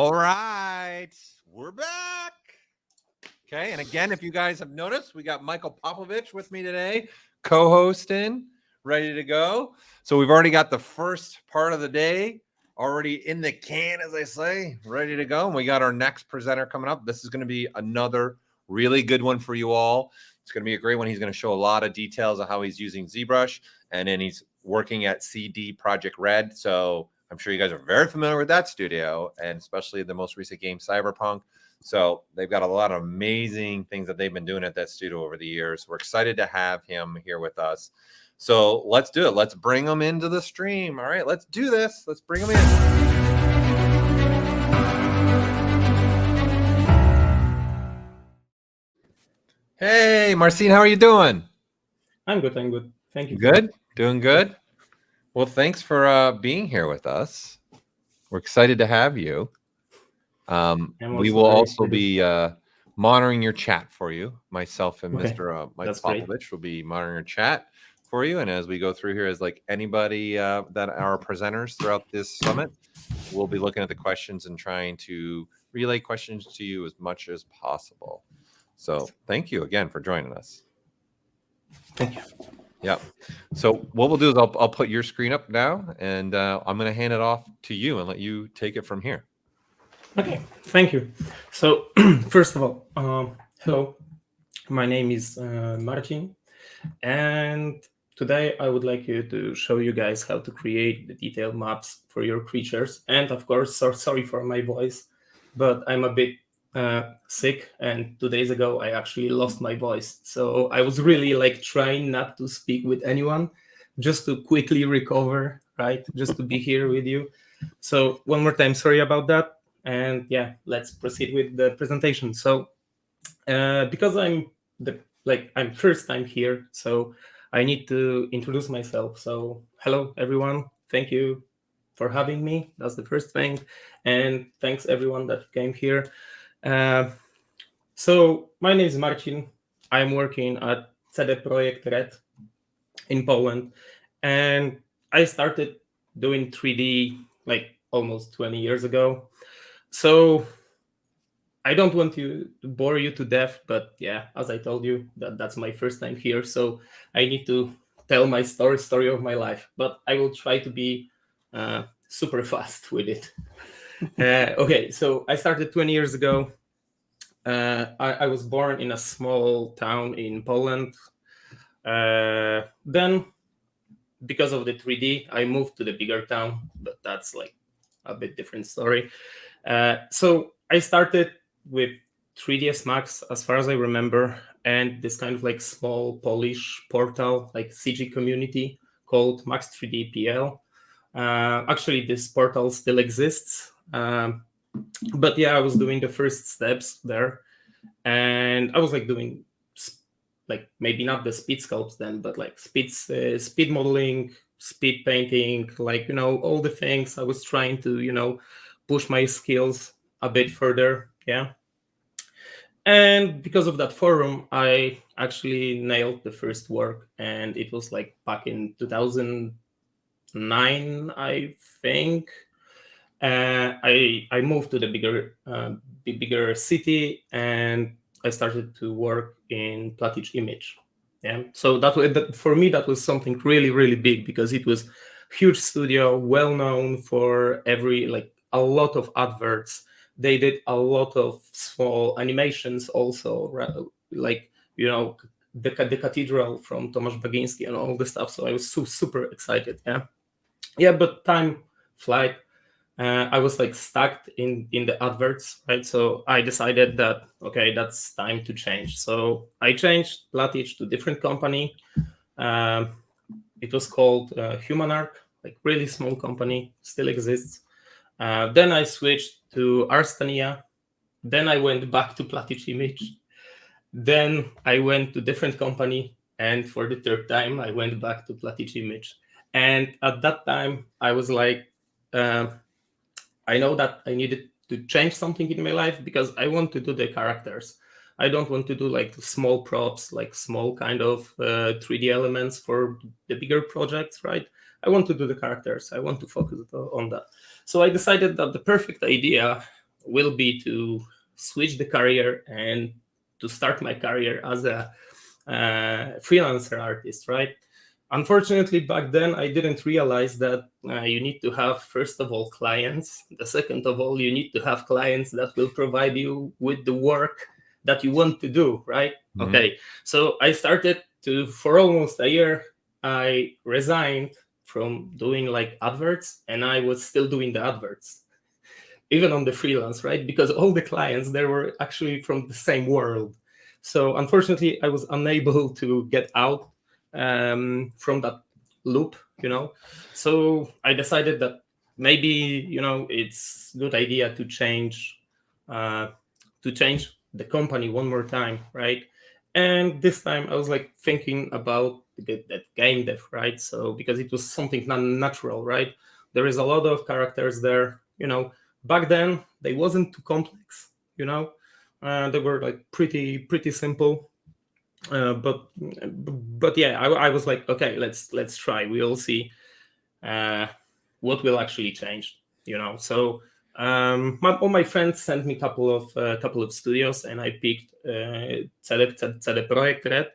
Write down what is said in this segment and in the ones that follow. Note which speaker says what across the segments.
Speaker 1: All right, we're back. Okay, and again, if you guys have noticed, we got Michael Popovich with me today, co-hosting, ready to go. So we've already got the first part of the day already in the can, as I say, ready to go. And we got our next presenter coming up. This is going to be another really good one for you all. It's going to be a great one. He's going to show a lot of details of how he's using ZBrush, and then he's working at CD Projekt Red. So I'm sure you guys are very familiar with that studio, and especially the most recent game, Cyberpunk. So they've got a lot of amazing things that they've been doing at that studio over the years. We're excited to have him here with us. So let's do it. Let's bring him into the stream. All right, let's do this. Let's bring him in. Hey, Marcin, how are you doing?
Speaker 2: I'm good. I'm good. Thank you.
Speaker 1: Good? Doing good? Well, thanks for being here with us. We're excited to have you. We will also be monitoring your chat for you. Myself and Mr. Mike Popovich will be monitoring your chat for you. And as we go through here, as like anybody that are presenters throughout this summit, we'll be looking at the questions and trying to relay questions to you as much as possible. So thank you again for joining us.
Speaker 2: Thank you.
Speaker 1: Yeah. So what we'll do is I'll put your screen up now, and I'm going to hand it off to you and let you take it from here.
Speaker 2: Okay, thank you. So first of all, hello, my name is Marcin, and today I would like to show you guys how to create the detailed maps for your creatures. And of course, sorry for my voice, but I'm a bit sick, and 2 days ago I actually lost my voice. So I was really like trying not to speak with anyone, just to quickly recover, right? Just to be here with you. So one more time, sorry about that. And yeah, let's proceed with the presentation. So because I'm first time here, so I need to introduce myself. So hello everyone, thank you for having me. That's the first thing, and thanks everyone that came here. So my name is Marcin. I'm working at CD Projekt Red in Poland, and I started doing 3D like almost 20 years ago. So I don't want to bore you to death, but yeah, as I told you, that's my first time here. So I need to tell my story of my life, but I will try to be super fast with it. Okay, so I started 20 years ago. I was born in a small town in Poland. Then, because of the 3D, I moved to the bigger town, but that's like a bit different story. So I started with 3ds Max, as far as I remember, and this kind of like small Polish portal, like CG community called Max 3D PL. Actually, this portal still exists. But yeah, I was doing the first steps there, and I was like doing like maybe not the speed sculpts then, but like speed modeling, speed painting, like, you know, all the things. I was trying to, you know, push my skills a bit further. Yeah. And because of that forum, I actually nailed the first work, and it was like back in 2009, I think. I moved to the bigger city, and I started to work in Platige Image. Yeah, so that for me that was something really, really big, because it was huge studio, well known for a lot of adverts. They did a lot of small animations also, like, you know, the cathedral from Tomasz Bagiński and all the stuff. So I was super excited. Yeah, but time flight. I was like stuck in the adverts, right? So I decided that, okay, that's time to change. So I changed Platige to different company. It was called HumanArc, like really small company, still exists. Then I switched to Arstania. Then I went back to Platige Image. Then I went to different company. And for the third time, I went back to Platige Image. And at that time, I was like, I know that I needed to change something in my life, because I want to do the characters. I don't want to do like small props, like small kind of 3D elements for the bigger projects, right? I want to do the characters. I want to focus on that. So I decided that the perfect idea will be to switch the career and to start my career as a freelancer artist, right? Unfortunately, back then, I didn't realize that you need to have, first of all, clients. The second of all, you need to have clients that will provide you with the work that you want to do, right?
Speaker 1: Mhm.
Speaker 2: Okay, so I started to, for almost a year, I resigned from doing like adverts, and I was still doing the adverts, even on the freelance, right? Because all the clients, they were actually from the same world. So unfortunately, I was unable to get out from that loop, So I decided that maybe, it's good idea to change the company one more time, right? And this time I was like thinking about that game dev, right? So because it was something non-natural, right? There is a lot of characters there, Back then they wasn't too complex, They were like pretty simple. But yeah, I was like, okay, let's try. We'll see what will actually change, So all my friends sent me couple of studios, and I picked CD Projekt Red,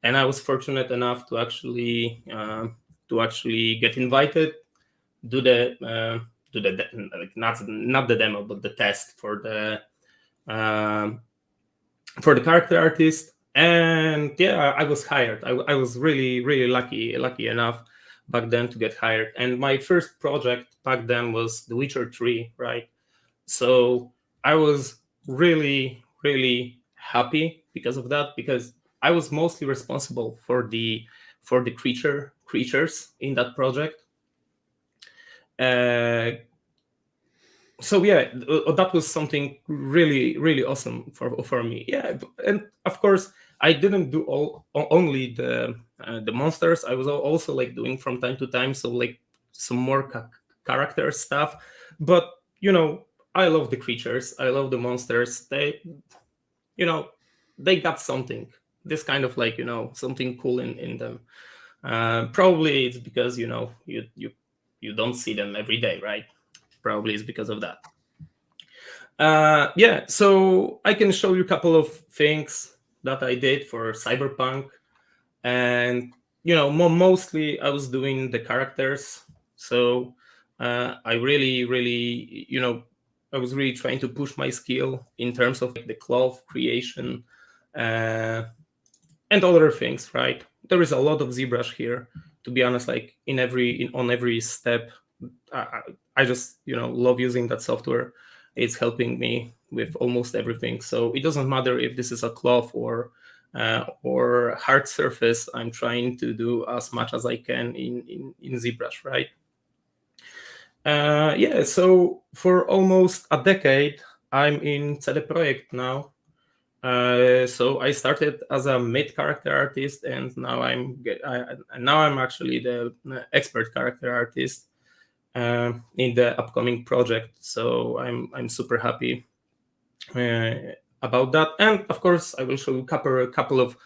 Speaker 2: and I was fortunate enough to actually get invited, do like not the demo, but the test for the character artist. And yeah, I was hired. I was really lucky enough back then to get hired. And my first project back then was The Witcher 3, right? So I was really happy because of that, because I was mostly responsible for the creatures in that project. So yeah, that was something really awesome for me. Yeah, and of course I didn't do only the monsters. I was also like doing from time to time, so like some more character stuff. But I love the creatures, I love the monsters. They got something, this kind of like something cool in them. Probably it's because you don't see them every day, right? Probably it's because of that. Yeah, so I can show you a couple of things that I did for Cyberpunk, and mostly I was doing the characters. So I really I was really trying to push my skill in terms of like the cloth creation and other things, right? There is a lot of ZBrush here, to be honest. Like on every step, I just love using that software. It's helping me with almost everything. So it doesn't matter if this is a cloth or hard surface. I'm trying to do as much as I can in ZBrush, right? Yeah. So for almost a decade, I'm in CD Projekt now. So I started as a mid character artist, and now I'm actually the expert character artist in the upcoming project. So I'm super happy about that. And of course, I will show you a couple of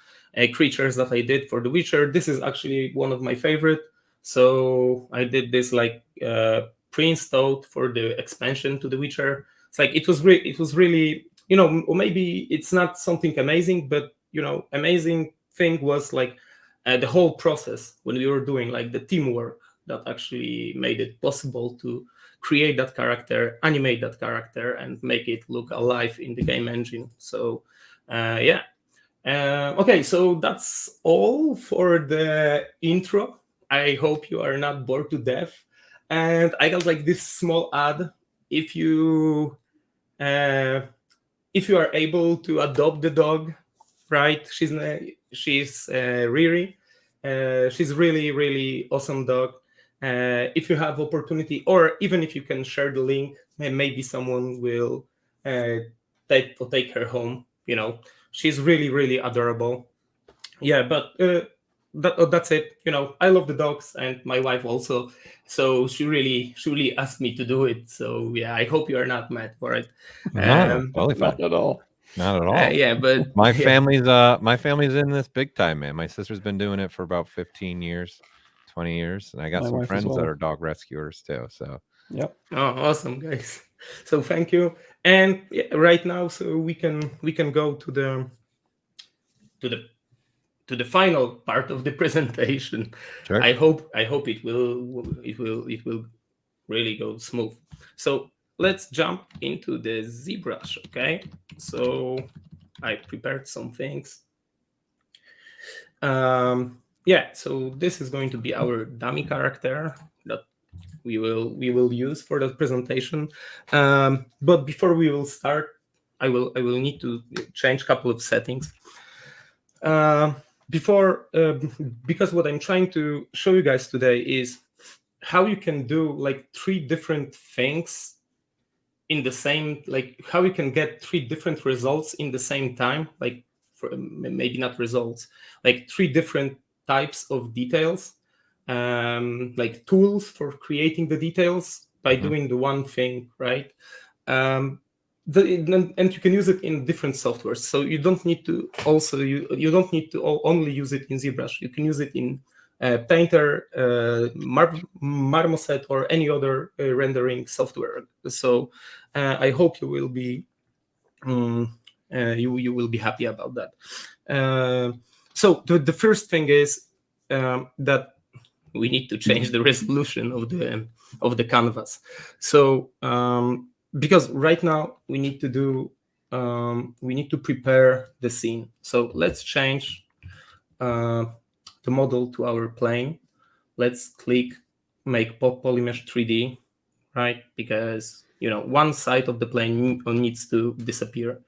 Speaker 2: creatures that I did for The Witcher. This is actually one of my favorite. So I did this like pre-installed for the expansion to The Witcher. It's like it was really or maybe it's not something amazing, but amazing thing was like the whole process when we were doing like the teamwork that actually made it possible to create that character, animate that character, and make it look alive in the game engine. So yeah. Okay, so that's all for the intro. I hope you are not bored to death. And I got like this small ad. If you are able to adopt the dog, right? She's Riri. She's really awesome dog. If you have opportunity, or even if you can share the link, maybe someone will take her home. She's really adorable. Yeah, but that's it. I love the dogs, and my wife also. So she really asked me to do it. So yeah, I hope you are not mad for it.
Speaker 1: No, totally fine.
Speaker 3: Not at all.
Speaker 1: Not at all.
Speaker 2: Yeah, but
Speaker 1: My
Speaker 2: yeah.
Speaker 1: family's in this big time, man. My sister's been doing it for about 15 years, 20 years, and I got
Speaker 3: My
Speaker 1: some
Speaker 3: wife as
Speaker 1: friends that
Speaker 3: well.
Speaker 1: are dog rescuers too. So
Speaker 3: Yep.
Speaker 2: Oh, awesome, guys. So thank you. And yeah, right now, so we can go to the final part of the presentation.
Speaker 1: Sure.
Speaker 2: I hope it will really go smooth. So let's jump into the ZBrush. Okay, so I prepared some things. Yeah, so this is going to be our dummy character that we will use for the presentation. But before we will start, I will need to change a couple of settings. Because what I'm trying to show you guys today is how you can do like 3 different things in the same, like how you can get 3 different results in the same time, like maybe not results, like 3 different types of details, like tools for creating the details by doing the one thing, right? And you can use it in different softwares. So you don't need to also you don't need to only use it in ZBrush. You can use it in Painter, Marmoset, or any other rendering software. So I hope you will be you will be happy about that. So the first thing is that we need to change the resolution of the canvas. So because right now we need to prepare the scene. So let's change the model to our plane. Let's click make polymesh 3D, right? Because one side of the plane needs to disappear.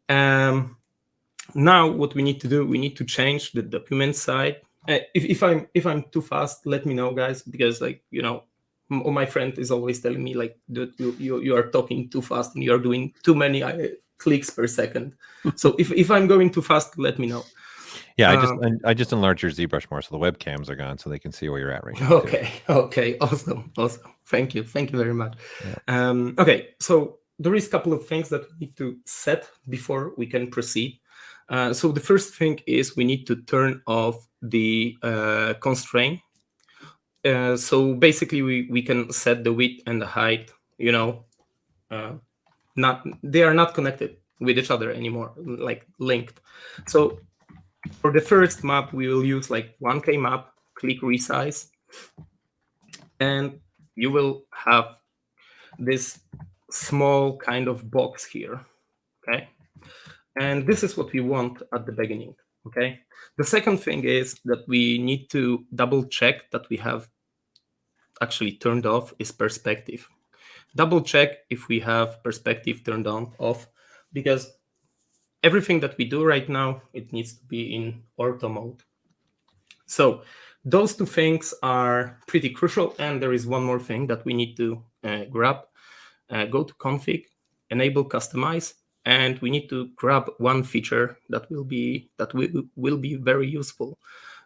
Speaker 2: Now what we need to do, we need to change the document side. If I'm too fast, let me know, guys, because my friend is always telling me like, dude, you are talking too fast and you are doing too many clicks per second. So if I'm going too fast, let me know.
Speaker 1: Yeah, I just enlarged your ZBrush more, so the webcams are gone, so they can see where you're at right now.
Speaker 2: Okay, awesome. Thank you very much. Yeah. Okay, so there is a couple of things that we need to set before we can proceed. So the first thing is we need to turn off the constraint. So basically, we can set the width and the height. They are not connected with each other anymore, like linked. So for the first map, we will use like 1K map, click resize, and you will have this small kind of box here, okay? And this is what we want at the beginning, okay? The second thing is that we need to double check that we have actually turned off is perspective. Double check if we have perspective turned on, off, because everything that we do right now, it needs to be in ortho mode. So those 2 things are pretty crucial. And there is one more thing that we need to grab. Go to config, enable customize, and we need to grab one feature that will be very useful.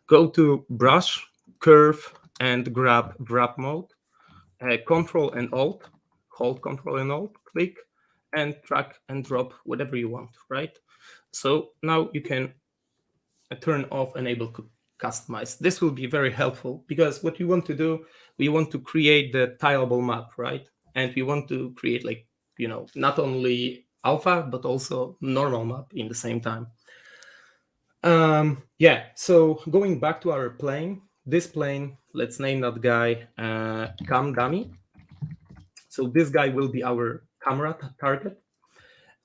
Speaker 2: Go to brush, curve, and grab mode. Control and Alt, hold Control and Alt, click, and drag and drop whatever you want, right? So now you can turn off enable customize. This will be very helpful because what we want to do, we want to create the tileable map, right? And we want to create like, not only alpha, but also normal map in the same time. Yeah, so going back to our plane, this plane, let's name that guy cam dummy. So this guy will be our camera target.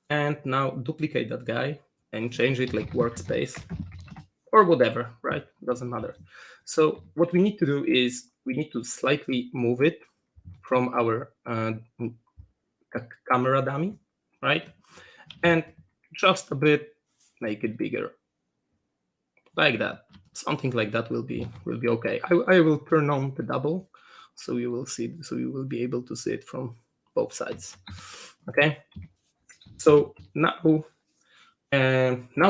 Speaker 2: And now duplicate that guy and change it like workspace or whatever, right? Doesn't matter. So what we need to do is we need to slightly move it from our camera dummy, right? And just a bit make it bigger, like that. Something like that will be okay. I will turn on the double, so you will see. So you will be able to see it from both sides. Okay. So now,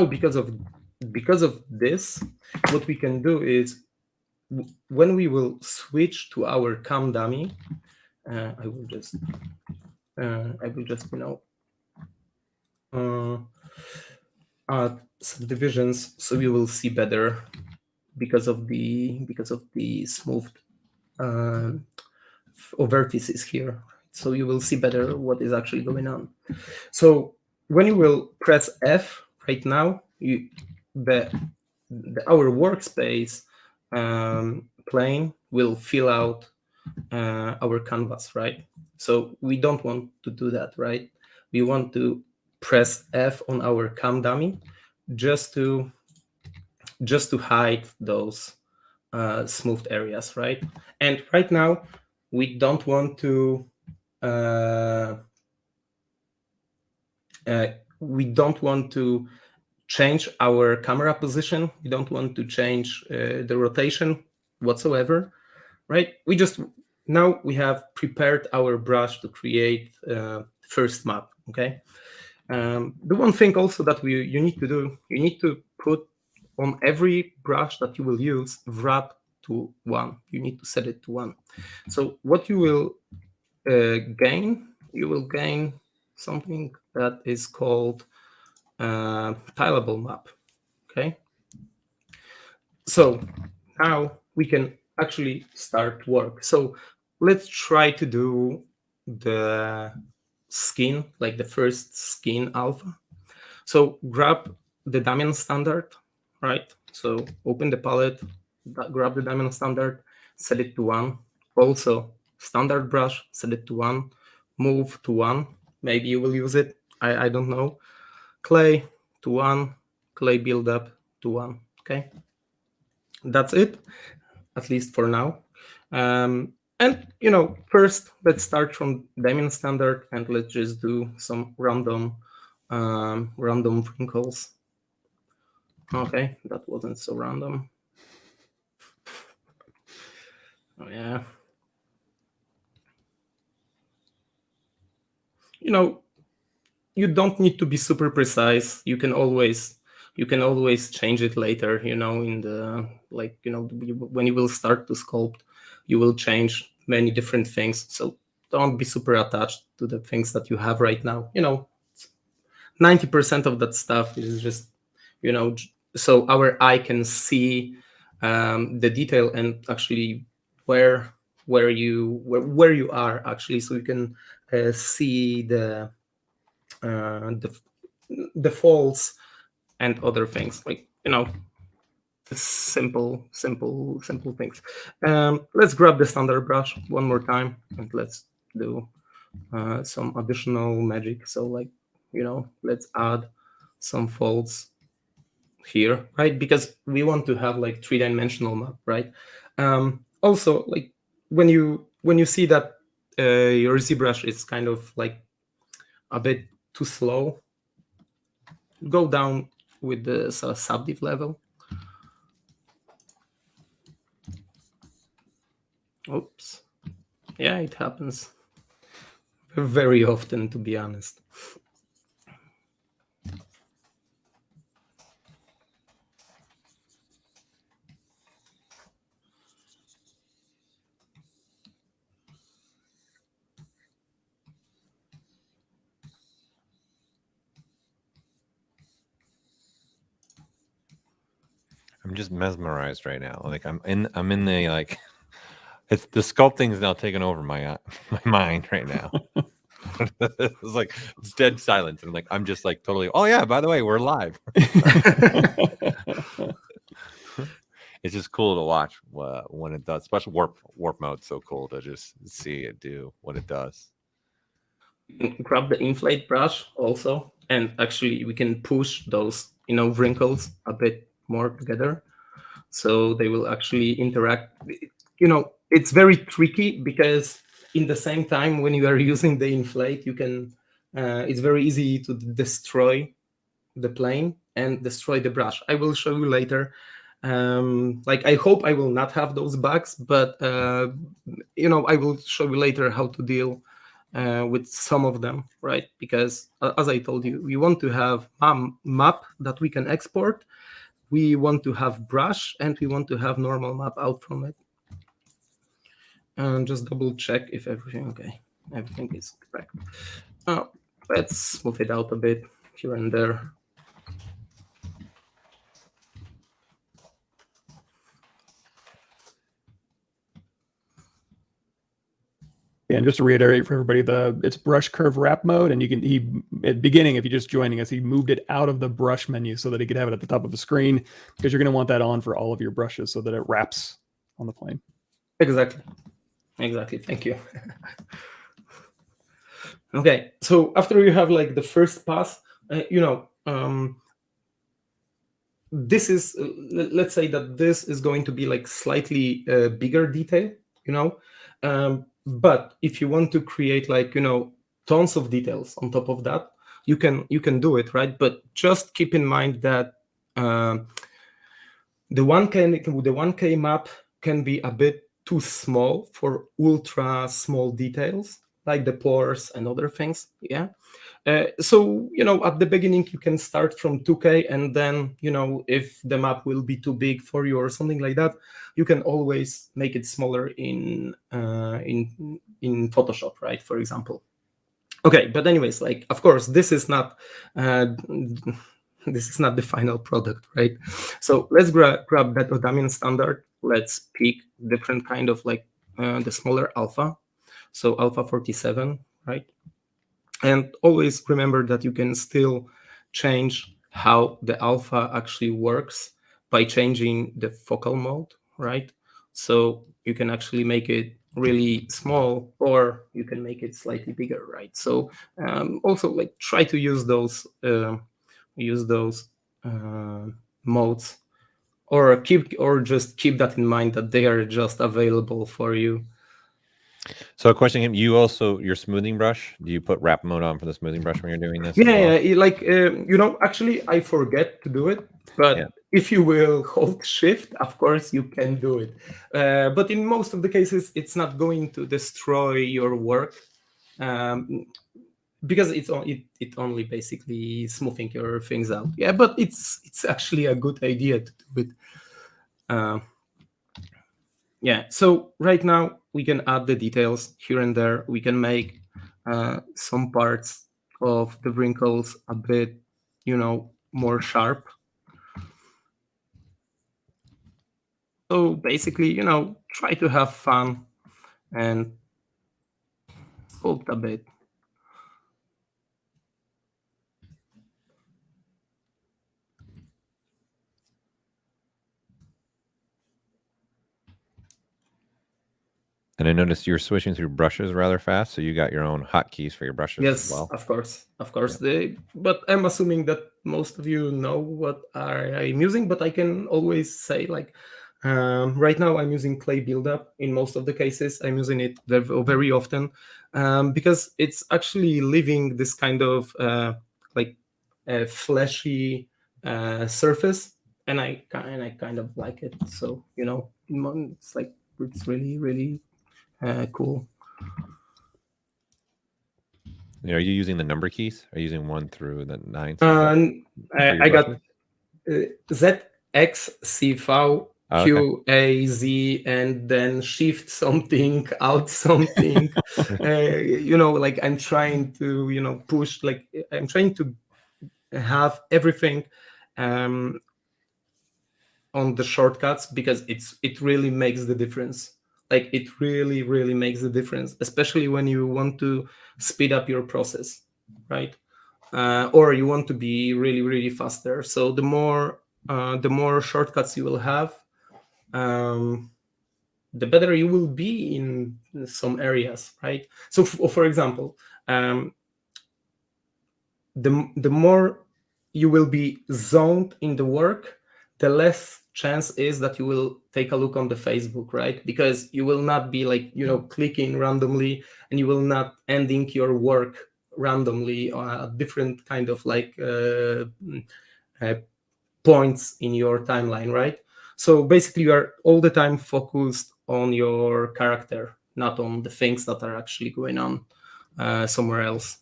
Speaker 2: because of this, what we can do is when we will switch to our cam dummy, I will just add subdivisions so you will see better because of the smooth vertices here. so you will see better what is actually going on. So when you will press F right now, our workspace plane will fill out our canvas, right? So we don't want to do that, right? We want to press F on our cam dummy just to hide those smoothed areas, right? And right now we don't want to change our camera position. We don't want to change the rotation whatsoever, right? Now we have prepared our brush to create first map, okay? The one thing also that you need to do, you need to put on every brush that you will use, wrap to 1. You need to set it to 1. So what you will gain, you will gain something that is called tileable map, okay? So now we can actually start work. So let's try to do the skin, like the first skin alpha. So grab the diamond standard, right? So open the palette, grab the diamond standard, set it to 1. Also standard brush, set it to 1. Move to 1. Maybe you will use it. I don't know. Clay to 1. Clay build up to 1. Okay. That's it, at least for now. And first let's start from diamond standard and let's just do some random wrinkles. Okay, that wasn't so random. Oh yeah. You don't need to be super precise. You can always change it later, in the when you will start to sculpt, you will change many different things. So don't be super attached to the things that you have right now. 90% of that stuff is just, so our eye can see the detail and actually where you are actually, so you can see the folds and other things, like simple things. Let's grab the standard brush one more time and let's do some additional magic. So let's add some folds here, right? Because we want to have like 3-dimensional map, right? Also, like when you see that your ZBrush is kind of like a bit too slow, go down with the subdiv level. Oops. Yeah, it happens very often, to be honest.
Speaker 1: I'm just mesmerized right now. Like I'm in the like, it's the sculpting is now taking over my mind right now. It's like it's dead silence, and I'm just like totally. Oh yeah, by the way, we're live. It's just cool to watch when it does. Especially warp mode, so cool to just see it do what it does.
Speaker 2: Grab the inflate brush also, and actually we can push those wrinkles a bit more together, so they will actually interact. It's very tricky because in the same time when you are using the inflate, you can it's very easy to destroy the plane and destroy the brush. I will show you later. I hope I will not have those bugs, but I will show you later how to deal with some of them, right? Because as I told you, we want to have a map that we can export. We want to have brush, and we want to have normal map out from it. And just double check if everything okay. Everything is correct. Let's move it out a bit here and there.
Speaker 3: again, just to reiterate for everybody, it's brush curve wrap mode, and at the beginning, if you're just joining us, he moved it out of the brush menu so that he could have it at the top of the screen, because you're going to want that on for all of your brushes so that it wraps on the plane.
Speaker 2: Exactly. Thank you. Okay, so after you have like the first pass, this is, let's say that this is going to be like slightly bigger detail, but if you want to create like, tons of details on top of that, you can do it, right? But just keep in mind that the 1K map can be a bit too small for ultra small details like the pores and other things. Yeah. So, at the beginning, you can start from 2K, and then, if the map will be too big for you or something like that, you can always make it smaller in Photoshop, right? For example. Okay, but anyways, like, of course, this is not the final product, right? So let's grab that Odamian standard. Let's pick different kind of like the smaller alpha. So alpha 47, right? And always remember that you can still change how the alpha actually works by changing the focal mode, right? So you can actually make it really small, or you can make it slightly bigger, right? So also like try to use those modes, or just keep that in mind that they are just available for you.
Speaker 1: So a question, your smoothing brush, do you put wrap mode on for the smoothing brush when you're doing this?
Speaker 2: Yeah, like, actually I forget to do it, but if you will hold shift, of course you can do it. But in most of the cases, it's not going to destroy your work, because it only basically smoothing your things out. Yeah, but it's actually a good idea to do it. Yeah, so right now we can add the details here and there. We can make some parts of the wrinkles a bit, more sharp. So basically, try to have fun and sculpt a bit.
Speaker 1: And I noticed you're switching through brushes rather fast, so you got your own hotkeys for your brushes as well.
Speaker 2: Of course. Yeah. But I'm assuming that most of you know what I'm using, but I can always say, like, right now I'm using clay buildup. In most of the cases, I'm using it very often, because it's actually leaving this kind of like a fleshy surface, and I kind of like it. So it's really cool.
Speaker 1: Are you using the number keys? Are you using 1 through the 9?
Speaker 2: I got ZXCV QAZ and then shift something, out something. Like I'm trying to push, like I'm trying to have everything on the shortcuts, because it really makes the difference. Like it really makes the difference, especially when you want to speed up your process, right? Or you want to be really faster. So the more shortcuts you will have, the better you will be in some areas, right? So for example, the more you will be zoned in the work, the less chance is that you will take a look on the Facebook, right? Because you will not be like, clicking randomly, and you will not ending your work randomly on a different kind of like points in your timeline, right? So basically you are all the time focused on your character, not on the things that are actually going on somewhere else.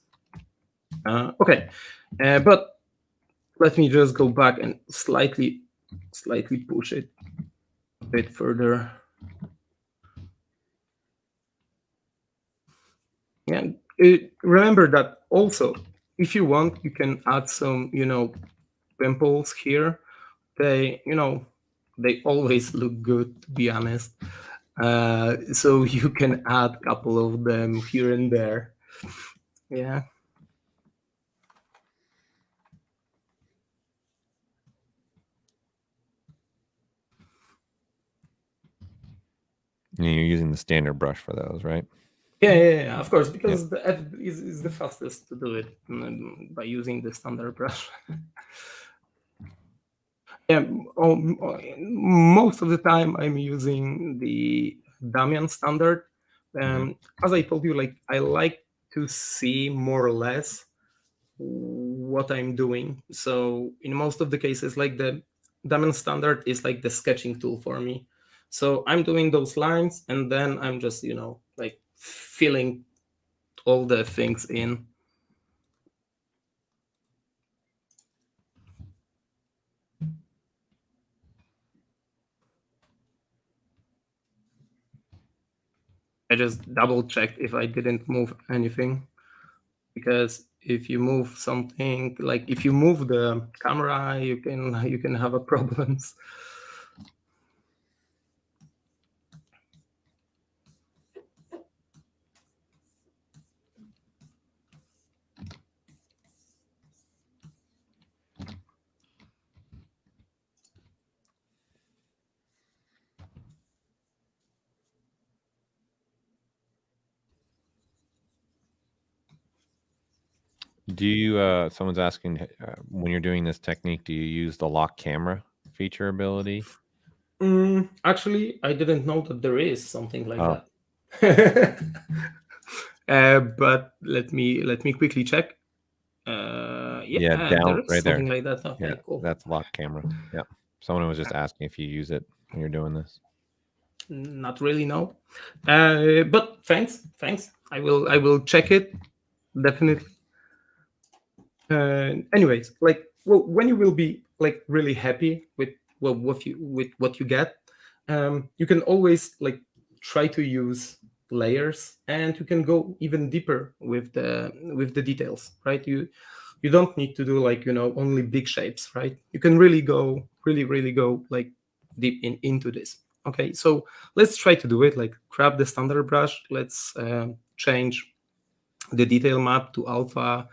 Speaker 2: Okay, but let me just go back and slightly push it a bit further. And remember that also, if you want, you can add some, pimples here. They always look good, to be honest. So you can add a couple of them here and there. Yeah.
Speaker 1: And you're using the standard brush for those, right?
Speaker 2: Yeah, of course, because the F is the fastest to do it by using the standard brush. Yeah, most of the time I'm using the Damian standard. As I told you, like I like to see more or less what I'm doing. So in most of the cases, like the Damian standard is like the sketching tool for me. So I'm doing those lines, and then I'm just like filling all the things in. I just double checked if I didn't move anything, because if you move something, like if you move the camera, you can have a problems.
Speaker 1: Do you? Someone's asking when you're doing this technique, do you use the lock camera feature ability?
Speaker 2: Actually, I didn't know that there is something like
Speaker 1: Oh.
Speaker 2: that. But let me quickly check.
Speaker 1: Yeah,
Speaker 2: There
Speaker 1: down
Speaker 2: is
Speaker 1: right there.
Speaker 2: something like that. Okay,
Speaker 1: Yeah,
Speaker 2: cool.
Speaker 1: that's lock camera. Yeah. Someone was just asking if you use it when you're doing this.
Speaker 2: Not really, no. But thanks. I will check it definitely. Anyways, like, well, when you will be like really happy with what you get, you can always like try to use layers, and you can go even deeper with the details, right? You don't need to do like only big shapes, right? You can really go like deep into this. Okay, so let's try to do it. Like, grab the standard brush. Let's change the detail map to alpha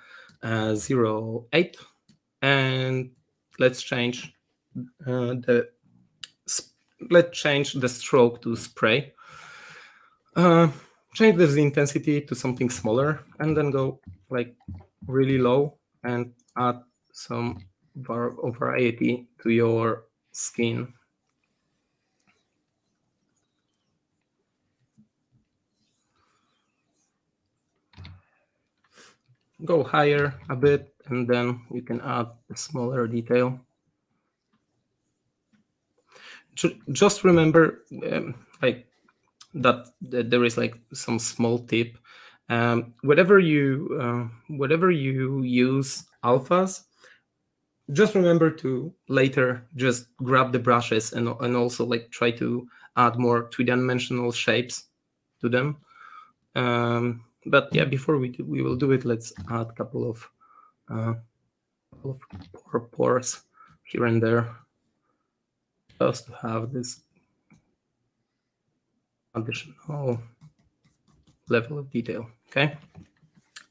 Speaker 2: 08, and let's change the stroke to spray. Change the intensity to something smaller, and then go like really low and add some variety to your skin. Go higher a bit, and then you can add a smaller detail. Just remember, like that there is like some small tip. Whatever you use alphas, just remember to later just grab the brushes and also like try to add more three-dimensional shapes to them. But yeah, before we will do it, let's add a couple of pores here and there, just to have this additional level of detail. Okay,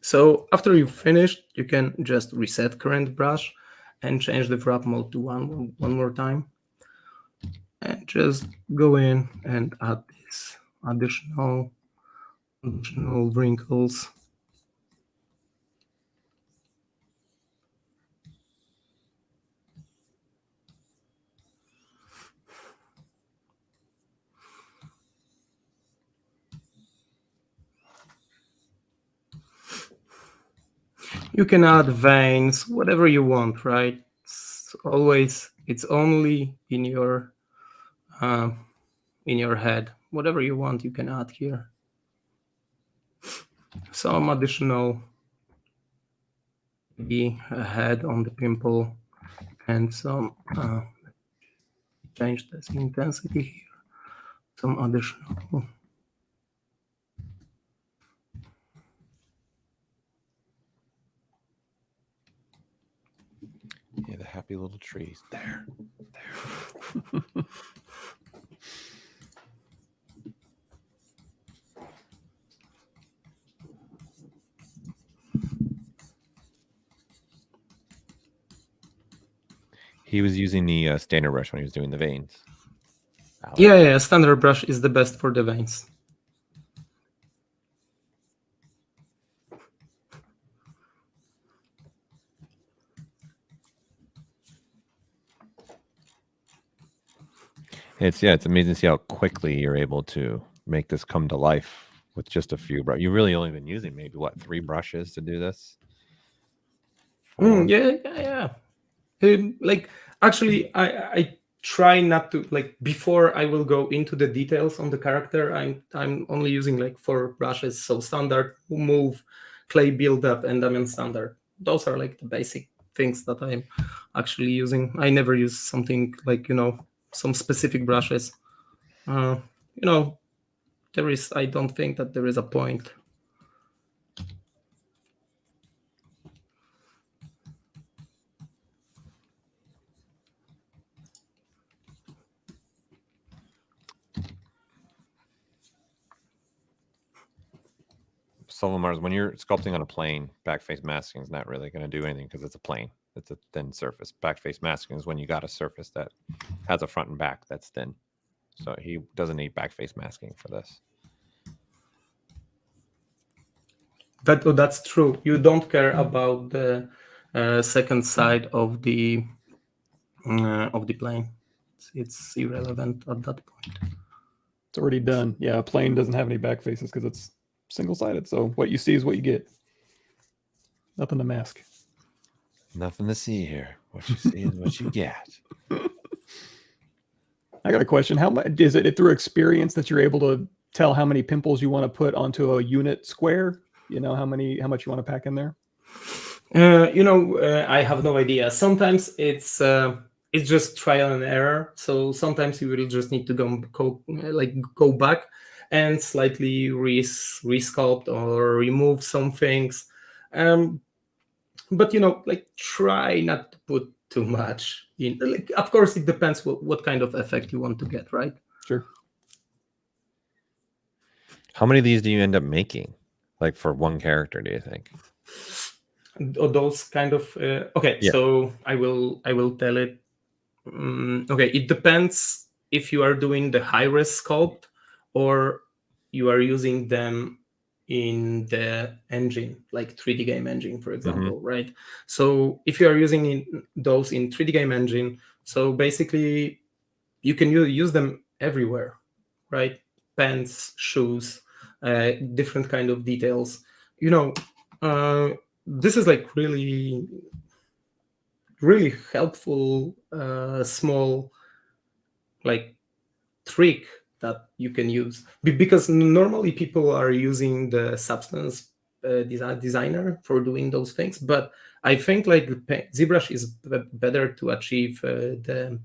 Speaker 2: so after you've finished, you can just reset current brush and change the wrap mode to one more time, and just go in and add these additional wrinkles. You can add veins, whatever you want, right? It's only in your head. Whatever you want, you can add here. Some additional, maybe a head on the pimple, and some change this intensity here. Some additional.
Speaker 1: Yeah, the happy little trees. There. He was using the standard brush when he was doing the veins.
Speaker 2: Yeah, standard brush is the best for the veins.
Speaker 1: It's amazing to see how quickly you're able to make this come to life with just a few brushes. You've really only been using maybe 3 brushes to do this? 4?
Speaker 2: Yeah. Like actually, I try not to, like, before I will go into the details on the character, I'm only using like 4 brushes. So standard, move, clay buildup, and diamond standard. Those are like the basic things that I'm actually using. I never use something like, some specific brushes. I don't think that there is a point.
Speaker 1: Mars, when you're sculpting on a plane, backface masking is not really going to do anything because it's a plane. It's a thin surface. Backface masking is when you got a surface that has a front and back that's thin. So he doesn't need backface masking for this.
Speaker 2: That's true. You don't care about the second side of the plane. It's irrelevant at that point.
Speaker 3: It's already done. Yeah, a plane doesn't have any back faces because it's single-sided. So what you see is what you get. Nothing to mask.
Speaker 1: Nothing to see here. What you see is what you get.
Speaker 3: I got a question. How much is it through experience that you're able to tell how many pimples you want to put onto a unit square? How much you want to pack in there?
Speaker 2: I have no idea. Sometimes it's just trial and error. So sometimes you will just need to go back and slightly resculpt or remove some things. But try not to put too much in. Of course, it depends what kind of effect you want to get, right?
Speaker 3: Sure.
Speaker 1: How many of these do you end up making, like for one character? Do you think?
Speaker 2: Those kind of okay. Yeah. So I will tell it. Okay, it depends if you are doing the high-res sculpt or you are using them in the engine, like 3D game engine, for example, right? So if you are using those in 3D game engine, so basically you can use them everywhere, right? Pants, shoes, different kind of details. This is like really, really helpful small like trick that you can use, because normally people are using the substance designer for doing those things, but I think like ZBrush is better to achieve the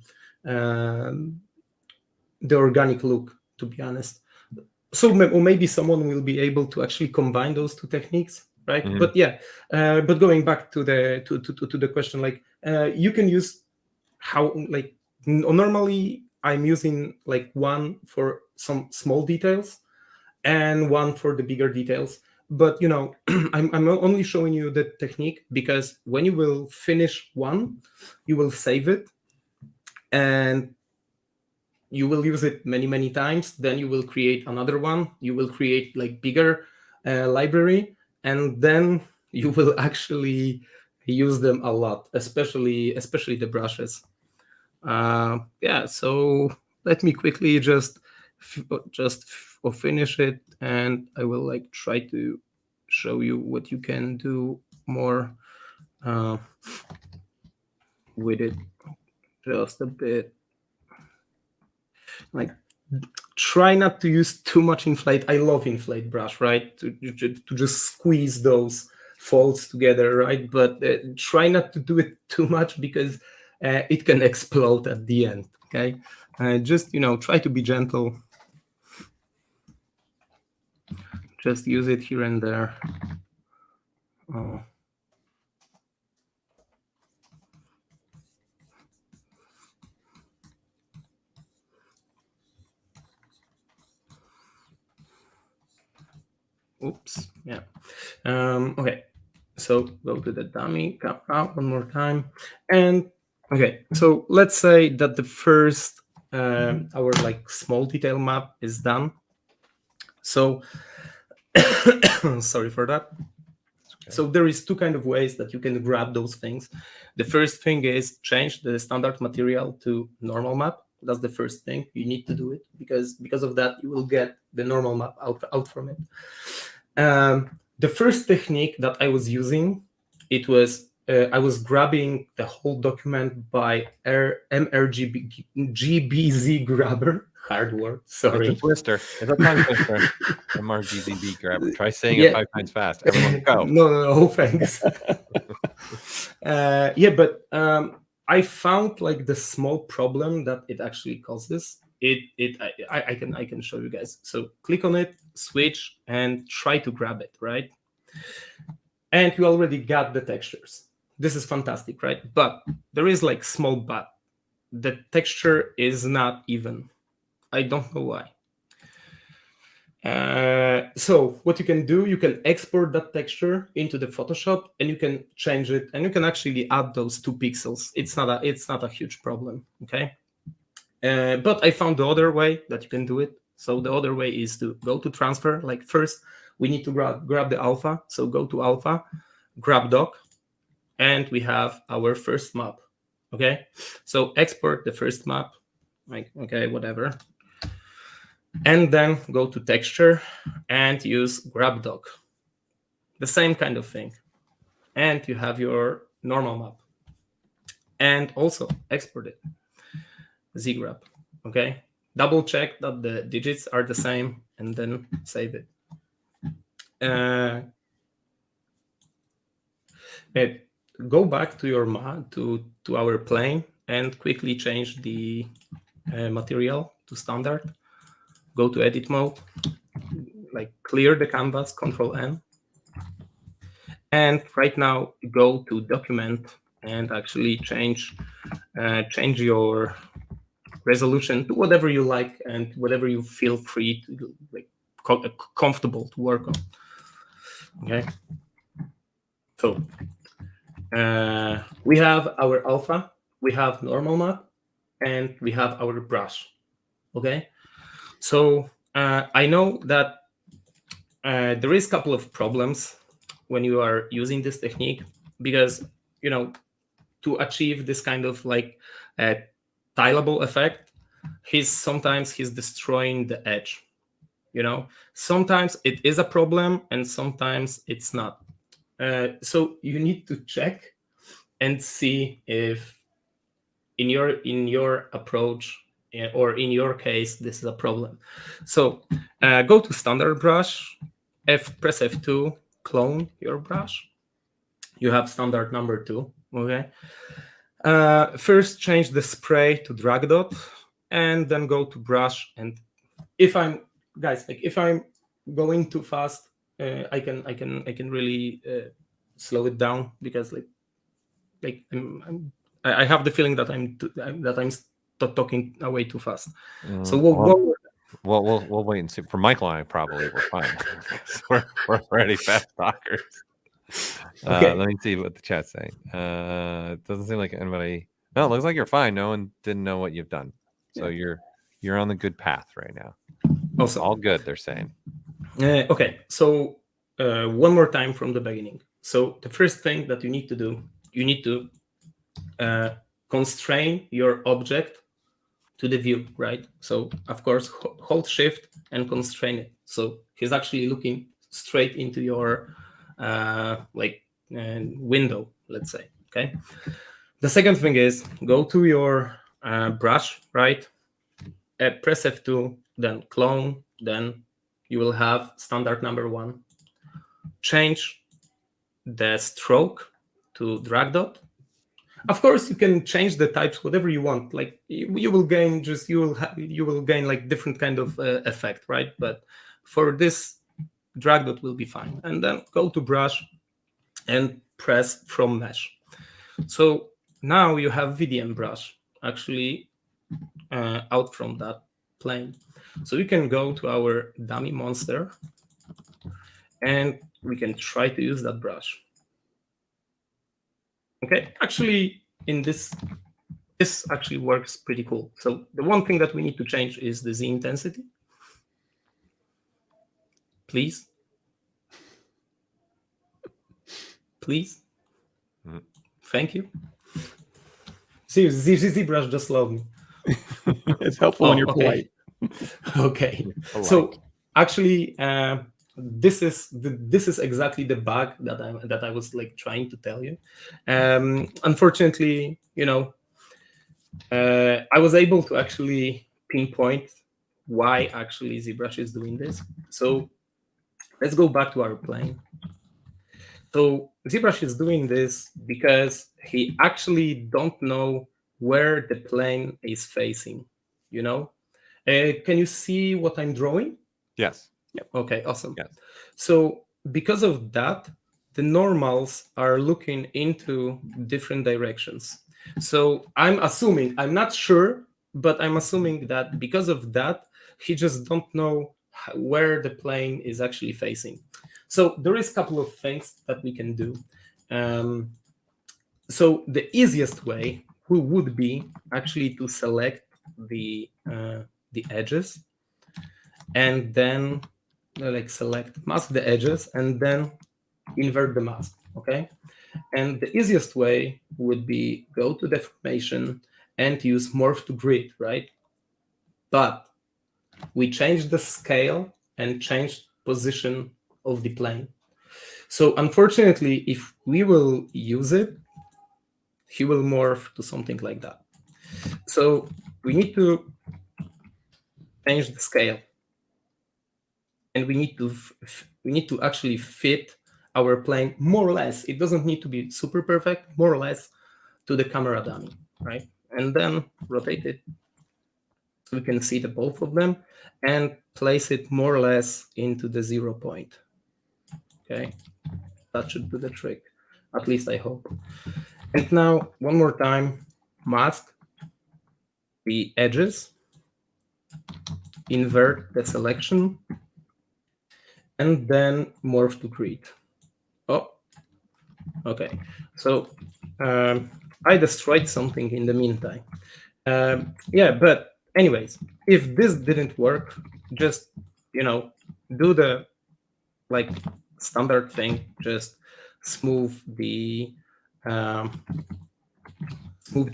Speaker 2: organic look, to be honest. So maybe someone will be able to actually combine those two techniques, right? But yeah, but going back to the question, like you can use how, like, normally I'm using like one for some small details and one for the bigger details. But I'm only showing you the technique because when you will finish one, you will save it and you will use it many times. Then you will create another one. You will create like bigger library, and then you will actually use them a lot, especially the brushes. Yeah, so let me quickly just finish it, and I will like try to show you what you can do more with it just a bit. Like, try not to use too much inflate. I love inflate brush, right? To just squeeze those folds together, right? But try not to do it too much because it can explode at the end. Okay, just try to be gentle. Just use it here and there. Oops. Yeah. Okay. So go to the dummy, come out one more time, and Okay, so let's say that the first our like small detail map is done. So sorry for that.
Speaker 1: Okay.
Speaker 2: So there is two kind of ways that you can grab those things. The first thing is change the standard material to normal map. That's the first thing. You need to do it because of that you will get the normal map out from it. The first technique that I was using, it was I was grabbing the whole document by GBZ grabber. Hard word, sorry.
Speaker 1: It's a twister. It's a tongue twister. MRGZB grabber. Try saying
Speaker 2: Yeah.
Speaker 1: it 5 times fast. Everyone go.
Speaker 2: No, thanks. Yeah, but I found like the small problem that it actually causes. I can show you guys. So click on it, switch, and try to grab it, right? And you already got the textures. This is fantastic, right? But there is like small but. The texture is not even. I don't know why. So what you can do, you can export that texture into the Photoshop, and you can change it, and you can actually add those 2 pixels. It's not a huge problem, okay? But I found the other way that you can do it. So the other way is to go to transfer. Like first, we need to grab the alpha. So go to alpha, grab doc, and we have our first map, okay? So export the first map, like, okay, whatever. And then go to texture and use grab doc. The same kind of thing. And you have your normal map. And also export it. ZBrush. Okay. Double check that the digits are the same and then save it. Go back to your to our plane and quickly change the material to standard. Go to edit mode, like clear the canvas, Control N. And right now go to document and actually change your resolution to whatever you like and whatever you feel free to, like comfortable to work on. Okay. So we have our alpha, we have normal map, and we have our brush. Okay. So I know that there is a couple of problems when you are using this technique, because, you know, to achieve this kind of like tileable effect, sometimes he's destroying the edge. You know, sometimes it is a problem and sometimes it's not. So you need to check and see if in your approach or in your case this is a problem. So go to standard brush, press F2, clone your brush. You have standard number 2. Okay. First change the spray to drag dot, and then go to brush. And if I'm going too fast, I can really slow it down, because I have the feeling that I'm talking way too fast. So
Speaker 1: We'll wait and see. For Michael and I, probably we're fine. we're already fast talkers.
Speaker 2: Okay.
Speaker 1: Let me see what the chat's saying. It doesn't seem like anybody. No, it looks like you're fine. No one didn't know what you've done, so you're on the good path right now.
Speaker 2: Also,
Speaker 1: all good, they're saying.
Speaker 2: Okay, so one more time from the beginning. So the first thing that you need to do, you need to constrain your object to the view, right? So of course, hold shift and constrain it. So he's actually looking straight into your window, let's say, okay? The second thing is go to your brush, right? Press F2, then clone, then you will have standard number 1. Change the stroke to drag dot. Of course, you can change the types whatever you want. Like you will gain like different kind of effect, right? But for this, drag dot will be fine. And then go to brush and press from mesh. So now you have VDM brush actually out from that plane. So we can go to our dummy monster and we can try to use that brush. Okay, actually in this this actually works pretty cool. So the one thing that we need to change is the Z intensity. Please. Please. Thank you. See, ZBrush just love me.
Speaker 3: It's helpful when you're
Speaker 2: okay.
Speaker 3: polite.
Speaker 2: Okay.
Speaker 1: Polite.
Speaker 2: So actually, this is exactly the bug that I was like trying to tell you. Unfortunately, I was able to actually pinpoint why actually ZBrush is doing this. So let's go back to our plane. So ZBrush is doing this because he actually don't know where the plane is facing. Can you see what I'm drawing?
Speaker 1: Yes.
Speaker 2: Okay, awesome.
Speaker 1: Yes.
Speaker 2: So because of that, the normals are looking into different directions. So I'm not sure, but I'm assuming that because of that, he just don't know where the plane is actually facing. So there is a couple of things that we can do. So the easiest way would be actually to select the edges, and then mask the edges, and then invert the mask. Okay, and the easiest way would be go to deformation and use morph to grid, right? But we changed the scale and changed position of the plane. So unfortunately, if we will use it, he will morph to something like that. So we need to change the scale, and we need to actually fit our plane more or less. It doesn't need to be super perfect, more or less to the camera dummy, right? And then rotate it so we can see the both of them, and place it more or less into the 0 point. Okay, that should do the trick. At least I hope. And now one more time, mask the edges, invert the selection, and then morph to grid. Oh, okay. So I destroyed something in the meantime. Yeah, but anyways, if this didn't work, just do the standard thing. Just smooth the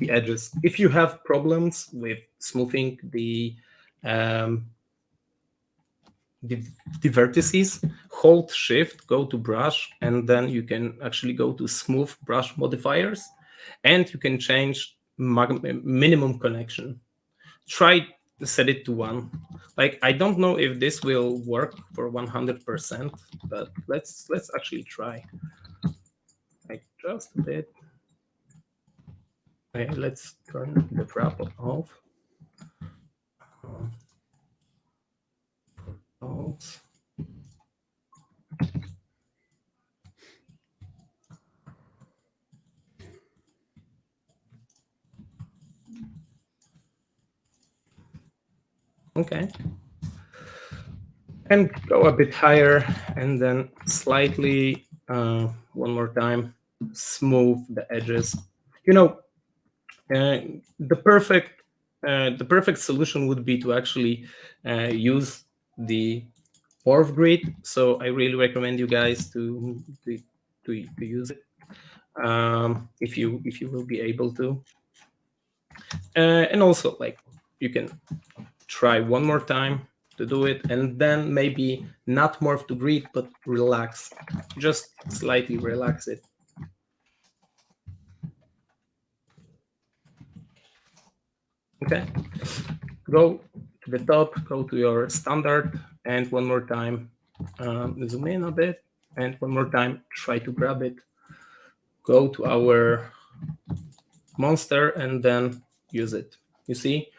Speaker 2: edges. If you have problems with smoothing the vertices, hold shift, go to brush, and then you can actually go to smooth brush modifiers, and you can change minimum connection. Try to set it to 1. I don't know if this will work for 100%, but let's actually try. Just a bit. Okay, let's turn the wrap off. Okay. And go a bit higher, and then slightly, one more time, smooth the edges. The perfect solution would be to actually use the morph grid. So I really recommend you guys to use it if you will be able to. And also, you can try one more time to do it, and then maybe not morph to grid, but relax, just slightly relax it. Okay, go to the top, go to your standard, and one more time zoom in a bit, and one more time try to grab it. Go to our monster, and then use it. You see,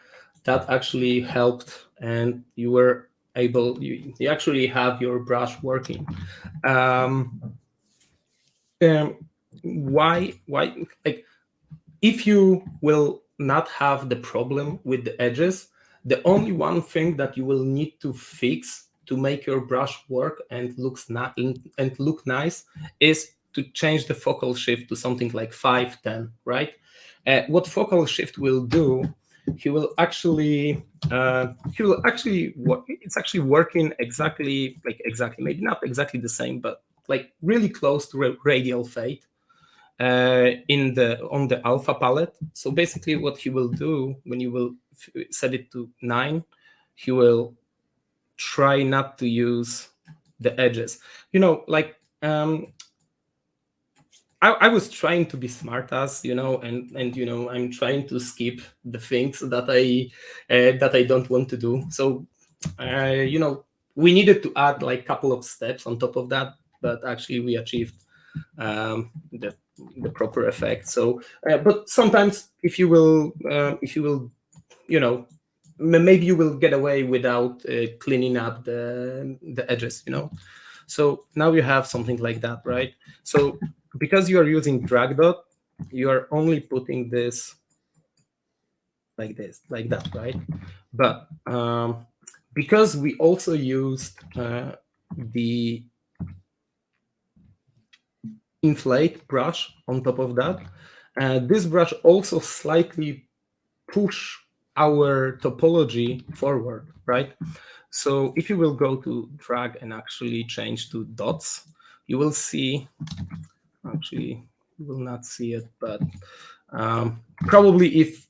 Speaker 2: that actually helped, and you were able, you actually have your brush working. Why if you will not have the problem with the edges, the only one thing that you will need to fix to make your brush work and look nice is to change the focal shift to something like 5-10, right? What focal shift will do, he will actually it's actually working exactly, maybe not exactly the same, but like really close to radial fade on the alpha palette. So basically what he will do when you will set it to 9, he will try not to use the edges. Like I was trying to be smart ass, and I'm trying to skip the things that I don't want to do. So we needed to add like a couple of steps on top of that, but actually we achieved the proper effect. So but sometimes if you will maybe you will get away without cleaning up the edges. So now you have something like that, right? So because you are using drag dot, you are only putting this like that, right? But because we also used the inflate brush on top of that, this brush also slightly push our topology forward, right? So if you will go to drag and actually change to dots, you will see, actually you will not see it, but probably if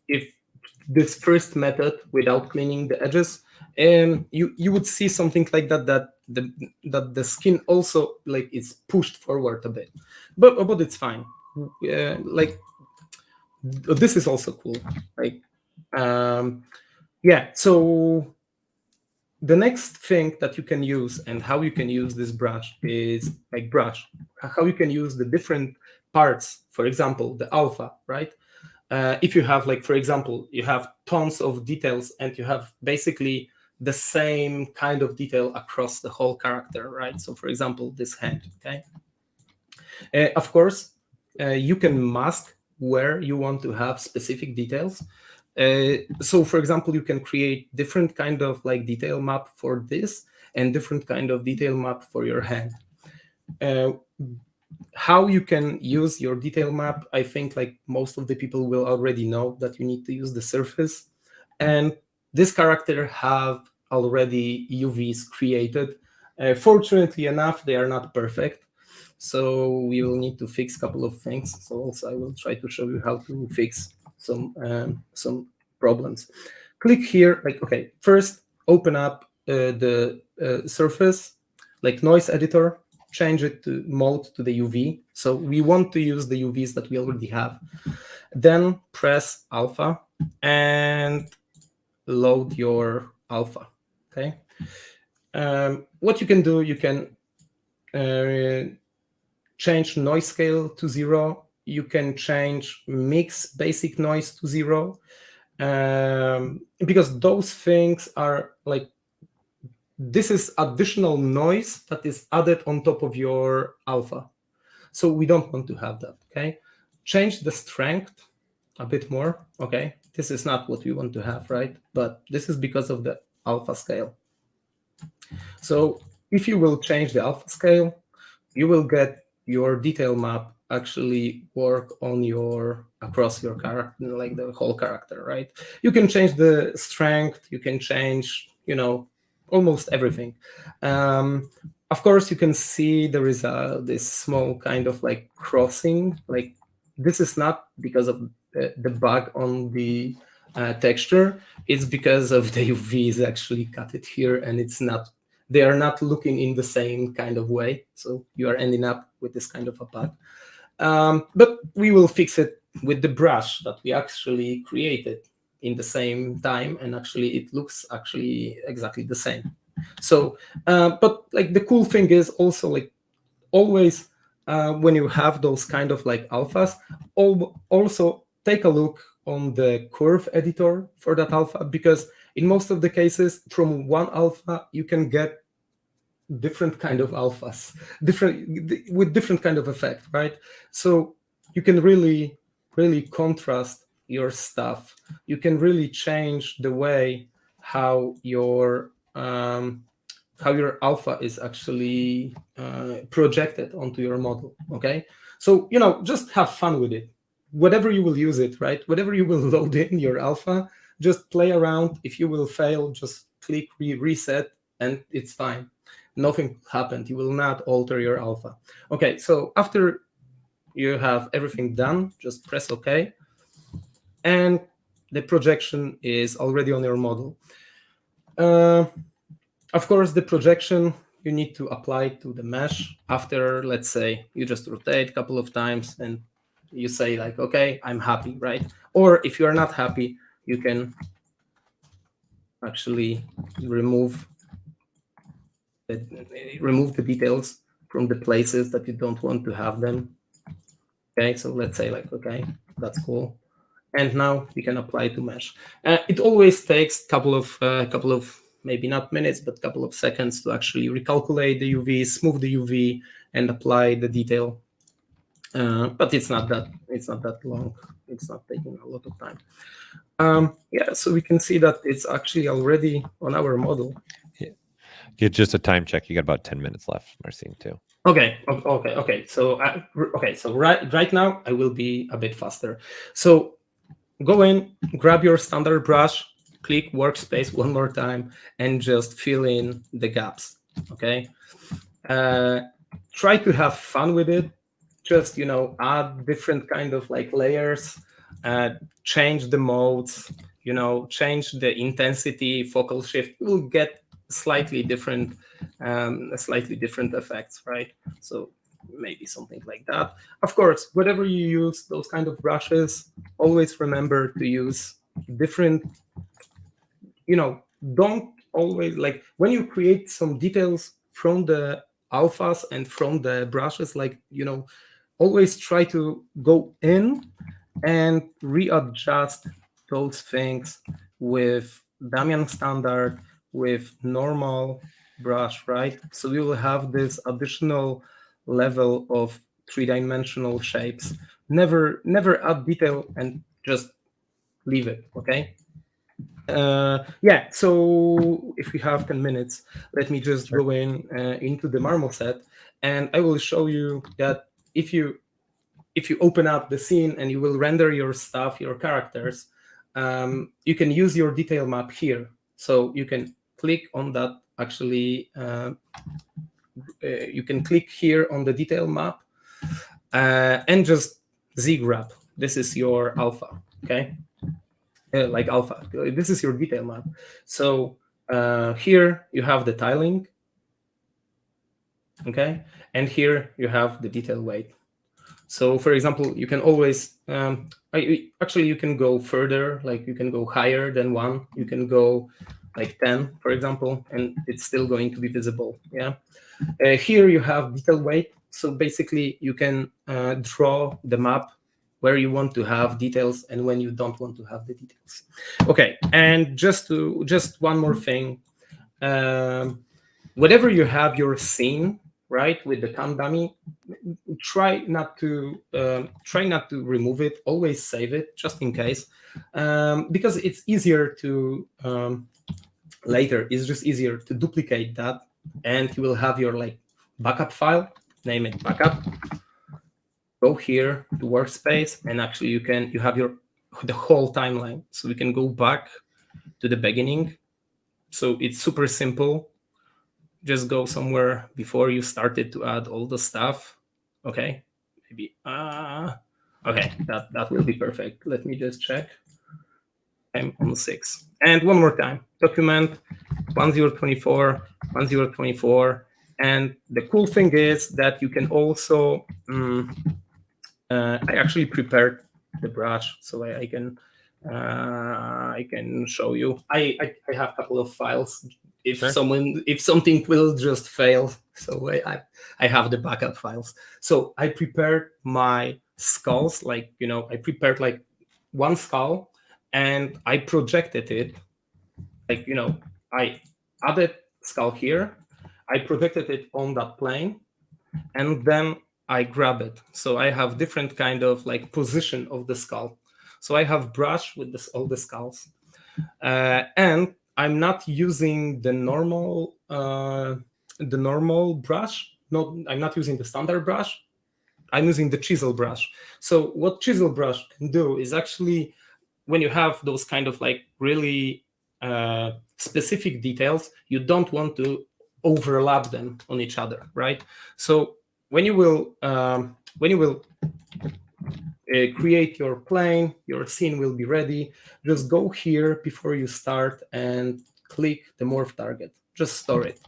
Speaker 2: this first method without cleaning the edges, you would see something like that the skin also like is pushed forward a bit, but it's fine. Like this is also cool. Like yeah, so the next thing that you can use and how you can use this brush is like how you can use the different parts. For example, the alpha, right? If you have, like, for example, you have tons of details and you have basically the same kind of detail across the whole character, right? So for example, this hand, okay? Of course, you can mask where you want to have specific details. So for example, you can create different kind of like detail map for this and different kind of detail map for your hand. How you can use your detail map, I think like most of the people will already know that you need to use the surface. And this character have already UVs created. Fortunately enough, they are not perfect. So we will need to fix a couple of things. So also I will try to show you how to fix some problems. Click here, like, okay, first open up the surface, like noise editor, change it to mode to the UV. So we want to use the UVs that we already have. Then press alpha and load your alpha, okay? What you can do, you can change noise scale to 0. You can change mix basic noise to 0. Because those things are like, this is additional noise that is added on top of your alpha. So we don't want to have that, okay? Change the strength a bit more, okay? This is not what we want to have, right? But this is because of the alpha scale. So if you will change the alpha scale, you will get your detail map actually work on across your character, like the whole character, right? You can change the strength, you can change, almost everything. Of course, you can see there is this small kind of like crossing. Like this is not because of the bug on the texture. It's because of the UVs actually cut it here, and they are not looking in the same kind of way. So you are ending up with this kind of a bug. But we will fix it with the brush that we actually created in the same time, and actually it looks actually exactly the same. So but like the cool thing is also, like, always when you have those kind of like alphas, also take a look on the curve editor for that alpha, because in most of the cases from one alpha you can get different kind of alphas, with different kind of effect, right? So you can really contrast your stuff. You can really change the way how your alpha is actually projected onto your model. Okay, so just have fun with it. whatever you will use it, right? Whatever you will load in your alpha, just play around. If you will fail, just click reset, and it's fine. Nothing happened. You will not alter your alpha. Okay, so after you have everything done, just press OK. And the projection is already on your model. Of course, the projection you need to apply to the mesh after, let's say, you just rotate a couple of times and you say like, okay, I'm happy, right? Or if you are not happy, you can actually remove the details from the places that you don't want to have them. Okay, so let's say like, okay, that's cool. And now we can apply to mesh. It always takes couple of maybe not minutes, but couple of seconds to actually recalculate the UV, smooth the UV, and apply the detail. But it's not that long. It's not taking a lot of time. Yeah, so we can see that it's actually already on our model.
Speaker 1: Get just a time check. You got about 10 minutes left, Marcin, too.
Speaker 2: Okay. So right now I will be a bit faster. So go in, grab your standard brush, click workspace one more time, and just fill in the gaps. Okay. Try to have fun with it. Just add different kind of like layers, change the modes, change the intensity, focal shift. You will get slightly different effects, right? So maybe something like that. Of course, whatever you use, those kind of brushes, always remember to use different, don't always, like when you create some details from the alphas and from the brushes, like, always try to go in and readjust those things with Damian standard, with normal brush, right? So we will have this additional level of three-dimensional shapes. Never add detail and just leave it, okay? Yeah, so if we have 10 minutes, let me just go into the marmoset, and I will show you that if you open up the scene and you will render your stuff, your characters, you can use your detail map here. So you can click on that. Actually, you can click here on the detail map and just ZBrush. This is your alpha, okay? Like alpha. This is your detail map. So here you have the tiling, okay? And here you have the detail weight. So for example, you can always, actually you can go further, like you can go higher than 1. You can go like 10, for example, and it's still going to be visible, yeah? Here you have detail weight. So basically you can draw the map where you want to have details and when you don't want to have the details. Okay, and just one more thing. Whenever you have your scene, right, with the cam dummy, try not to remove it. Always save it, just in case, because it's easier to later. It's just easier to duplicate that, and you will have your like backup file. Name it backup. Go here to workspace, and actually you have the whole timeline. So we can go back to the beginning. So it's super simple. Just go somewhere before you started to add all the stuff. Okay, maybe okay, that will be perfect. Let me just check. I'm on 6. And one more time, document 1024, 1024. And the cool thing is that you can also I actually prepared the brush, so I can show you. I have a couple of files. If something will just fail, so I have the backup files. So I prepared my skulls, like I prepared like one skull, and I projected it, like I added skull here, I projected it on that plane, and then I grab it. So I have different kind of like position of the skull. So I have brush with all the skulls, and I'm not using the normal brush. No, I'm not using the standard brush. I'm using the chisel brush. So what chisel brush can do is actually, when you have those kind of like really specific details, you don't want to overlap them on each other, right? So when you will create your plane, your scene will be ready. Just go here before you start and click the morph target. Just store it.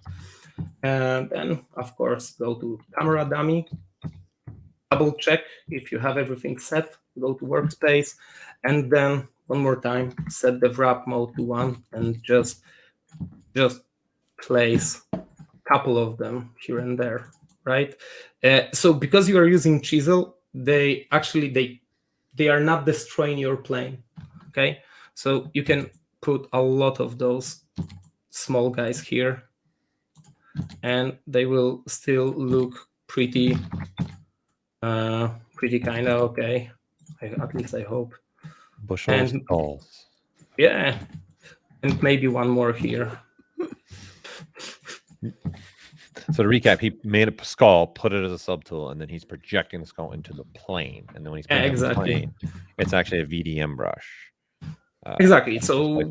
Speaker 2: And then, of course, go to camera dummy, double check if you have everything set, go to workspace, and then one more time, set the wrap mode to 1 and just place a couple of them here and there, right? So because you are using chisel, they are not destroying your plane, okay? So you can put a lot of those small guys here, and they will still look pretty kind of okay. At least I hope.
Speaker 1: Bushel skulls.
Speaker 2: Yeah, and maybe one more here.
Speaker 1: So to recap, he made a skull, put it as a subtool, and then he's projecting the skull into the plane. And then when he's putting it in the plane, it's actually a VDM brush.
Speaker 2: Exactly. So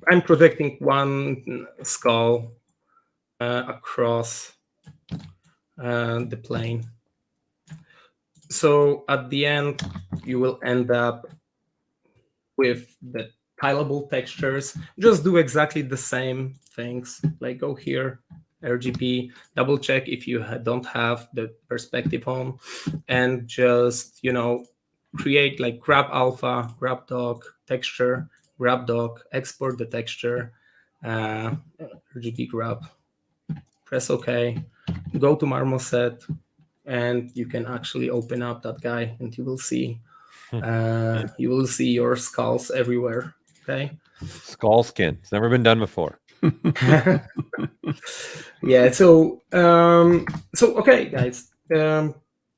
Speaker 2: I'm projecting one skull across the plane. So at the end, you will end up with the tileable textures. Just do exactly the same things. Like go here, RGB, double check if you don't have the perspective on, and just, create like grab alpha, grab dock, texture, grab dock, export the texture, RGB grab, press OK, go to marmoset, and you can actually open up that guy, and you will see your skulls everywhere. Okay.
Speaker 1: Skull skin. It's never been done before.
Speaker 2: Yeah. So okay, guys.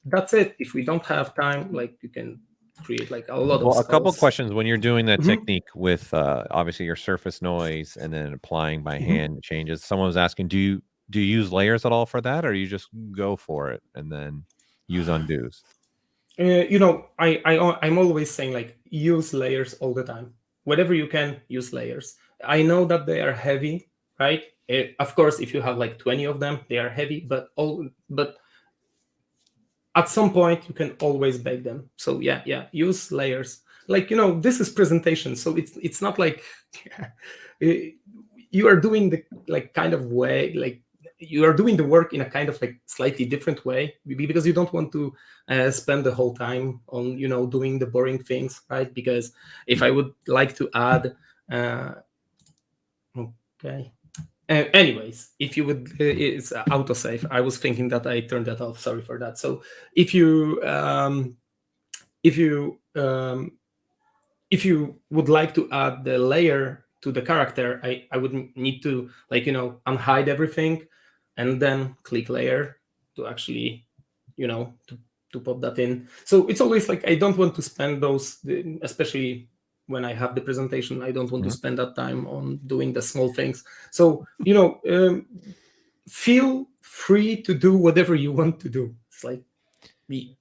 Speaker 2: That's it. If we don't have time, like you can create like a lot of skulls.
Speaker 1: A couple questions when you're doing that technique with obviously your surface noise and then applying by hand changes. Someone was asking, do you use layers at all for that, or you just go for it and then use undos?
Speaker 2: I'm always saying like use layers all the time. Whatever you can, use layers. I know that they are heavy, right? Of course, if you have like 20 of them, they are heavy, but at some point you can always bake them. So yeah, use layers. Like, this is presentation, so it's not like you are doing the like kind of way, like you are doing the work in a kind of like slightly different way, because you don't want to spend the whole time on doing the boring things, right? Because if I would like to add okay, anyways, if you would it's autosave. I was thinking that I turned that off, sorry for that. So if you would like to add the layer to the character, I would need to like unhide everything and then click layer to actually to pop that in. So it's always like I don't want to spend those, especially when I have the presentation, I don't want to spend that time on doing the small things. So feel free to do whatever you want to do. It's like me.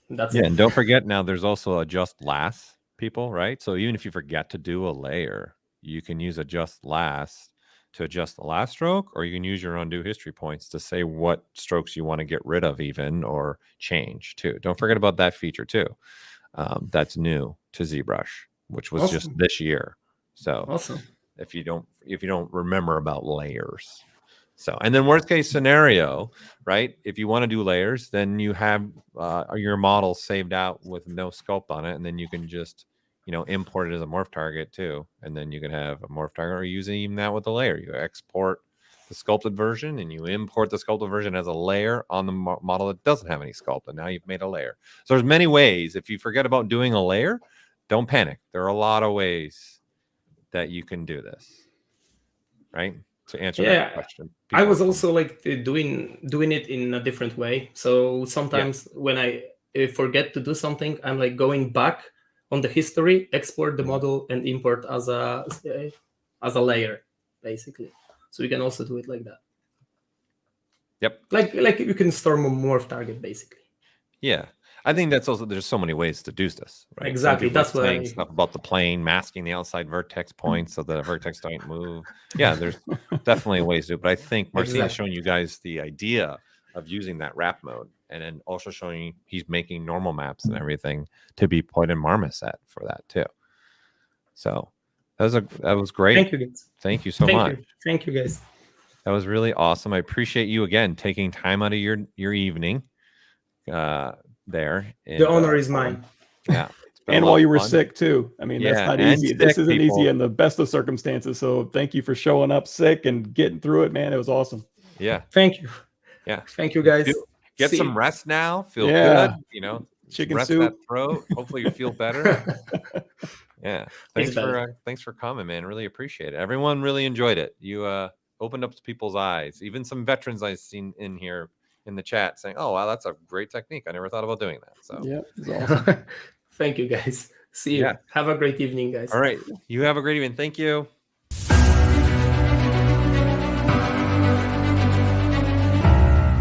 Speaker 2: That's it.
Speaker 1: And don't forget, now there's also adjust last people, right? So even if you forget to do a layer, you can use adjust last to adjust the last stroke, or you can use your undo history points to say what strokes you want to get rid of even or change too. Don't forget about that feature too. That's new to ZBrush, which was just this year. So
Speaker 2: awesome.
Speaker 1: If you don't remember about layers. So, and then worst case scenario, right? If you want to do layers, then you have your model saved out with no sculpt on it, and then you can just import it as a morph target too, and then you can have a morph target, or using even that with a layer. You export the sculpted version and you import the sculpted version as a layer on the model that doesn't have any sculpt, and now you've made a layer. So there's many ways. If you forget about doing a layer, don't panic. There are a lot of ways that you can do this, right? To answer that question.
Speaker 2: I was also like doing it in a different way. So sometimes when I forget to do something, I'm like going back on the history, export the model, and import as a layer, basically. So you can also do it like that.
Speaker 1: Yep.
Speaker 2: Like you can store a morph target, basically.
Speaker 1: Yeah. I think that's also, there's so many ways to do this, right? Some
Speaker 2: Exactly,
Speaker 1: people are
Speaker 2: that's what
Speaker 1: saying
Speaker 2: I-
Speaker 1: stuff about the plane, masking the outside vertex points so the vertex don't move. Yeah, there's definitely ways to do it. But I think Marcin's
Speaker 2: Exactly.
Speaker 1: showing you guys the idea of using that wrap mode, and then also showing you he's making normal maps and everything to be put in Marmoset for that too. So that was great.
Speaker 2: Thank you, guys.
Speaker 1: Thank you so
Speaker 2: Thank
Speaker 1: much.
Speaker 2: you. Thank you, guys.
Speaker 1: That was really awesome. I appreciate you again taking time out of your evening there.
Speaker 2: The honor is mine.
Speaker 1: Yeah. it's been a
Speaker 3: And
Speaker 1: lot
Speaker 3: while
Speaker 1: of
Speaker 3: you were
Speaker 1: fun.
Speaker 3: sick too. I mean, that's
Speaker 1: Yeah,
Speaker 3: not
Speaker 1: and
Speaker 3: easy. This
Speaker 1: sick,
Speaker 3: isn't
Speaker 1: people.
Speaker 3: easy in the best of circumstances. So thank you for showing up sick and getting through it, man. It was awesome.
Speaker 1: Yeah.
Speaker 2: Thank you.
Speaker 1: Yeah.
Speaker 2: Thank you, guys.
Speaker 1: Get
Speaker 2: See
Speaker 1: some
Speaker 2: you.
Speaker 1: rest now. Feel
Speaker 3: Yeah.
Speaker 1: good. You know,
Speaker 3: Chicken
Speaker 1: rest
Speaker 3: soup.
Speaker 1: that throat. Hopefully you feel better. Yeah.
Speaker 2: It's
Speaker 1: Thanks for coming, man. Really appreciate it. Everyone really enjoyed it. You opened up people's eyes. Even some veterans I've seen in here in the chat saying, "Oh, wow, that's a great technique. I never thought about doing that." So
Speaker 3: Yeah, it was awesome.
Speaker 2: Thank you, guys. See you.
Speaker 1: Yeah.
Speaker 2: Have a great evening, guys.
Speaker 1: all right. You have a great evening. Thank you.